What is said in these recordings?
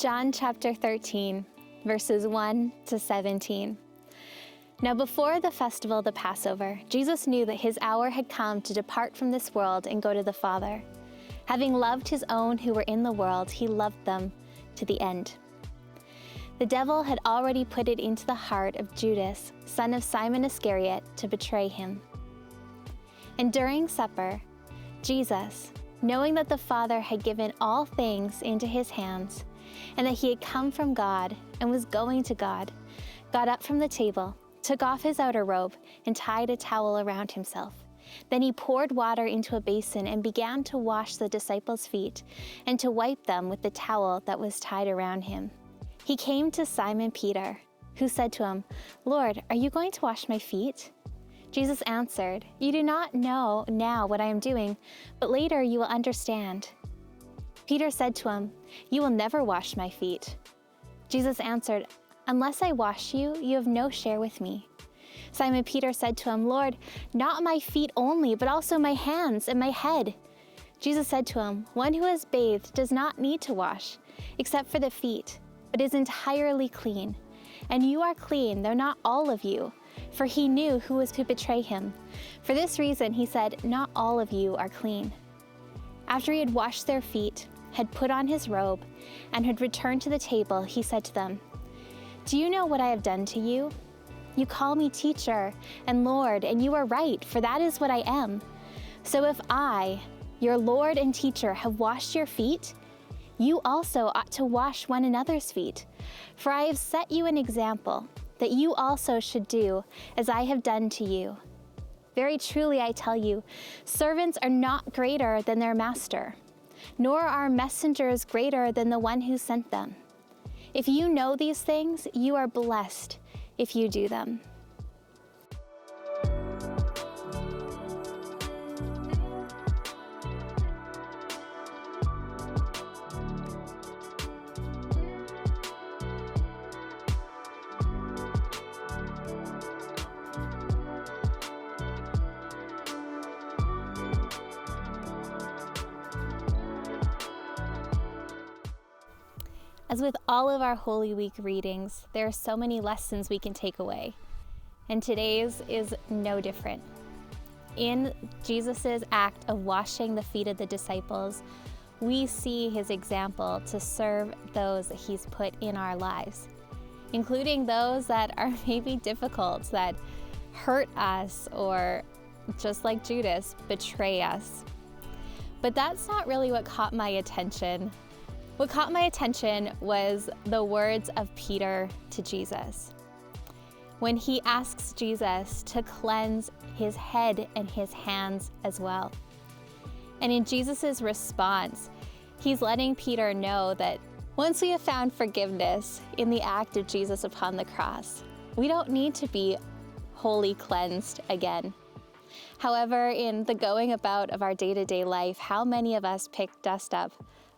John chapter 13, verses 1 to 17. Now before the festival of the Passover, Jesus knew that his hour had come to depart from this world and go to the Father. Having loved his own who were in the world, he loved them to the end. The devil had already put it into the heart of Judas, son of Simon Iscariot, to betray him. And during supper, Jesus, knowing that the Father had given all things into his hands, and that he had come from God and was going to God, got up from the table, took off his outer robe, and tied a towel around himself. Then he poured water into a basin and began to wash the disciples' feet and to wipe them with the towel that was tied around him. He came to Simon Peter, who said to him, "Lord, are you going to wash my feet?" Jesus answered, "You do not know now what I am doing, but later you will understand." Peter said to him, "You will never wash my feet." Jesus answered, "Unless I wash you, you have no share with me." Simon Peter said to him, "Lord, not my feet only, but also my hands and my head." Jesus said to him, "One who has bathed does not need to wash, except for the feet, but is entirely clean. And you are clean, though not all of you." For he knew who was to betray him. For this reason he said, "Not all of you are clean." After he had washed their feet, had put on his robe, and had returned to the table, he said to them, "Do you know what I have done to you? You call me teacher and Lord, and you are right, for that is what I am. So if I, your Lord and teacher, have washed your feet, you also ought to wash one another's feet. For I have set you an example, that you also should do as I have done to you. Very truly I tell you, servants are not greater than their master, nor are messengers greater than the one who sent them. If you know these things, you are blessed if you do them." As with all of our Holy Week readings, there are so many lessons we can take away, and today's is no different. In Jesus' act of washing the feet of the disciples, we see his example to serve those that he's put in our lives, including those that are maybe difficult, that hurt us, or just like Judas, betray us. But that's not really what caught my attention. What caught my attention was the words of Peter to Jesus, when he asks Jesus to cleanse his head and his hands as well. And in Jesus' response, he's letting Peter know that once we have found forgiveness in the act of Jesus upon the cross, we don't need to be wholly cleansed again. However, in the going about of our day-to-day life, how many of us pick dust up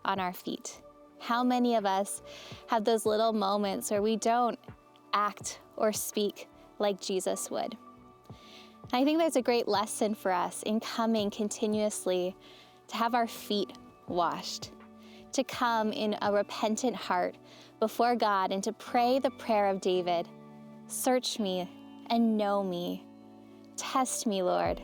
on our feet? How many of us have those little moments where we don't act or speak like Jesus would? I think there's a great lesson for us in coming continuously to have our feet washed, to come in a repentant heart before God and to pray the prayer of David, "Search me and know me. Test me, Lord,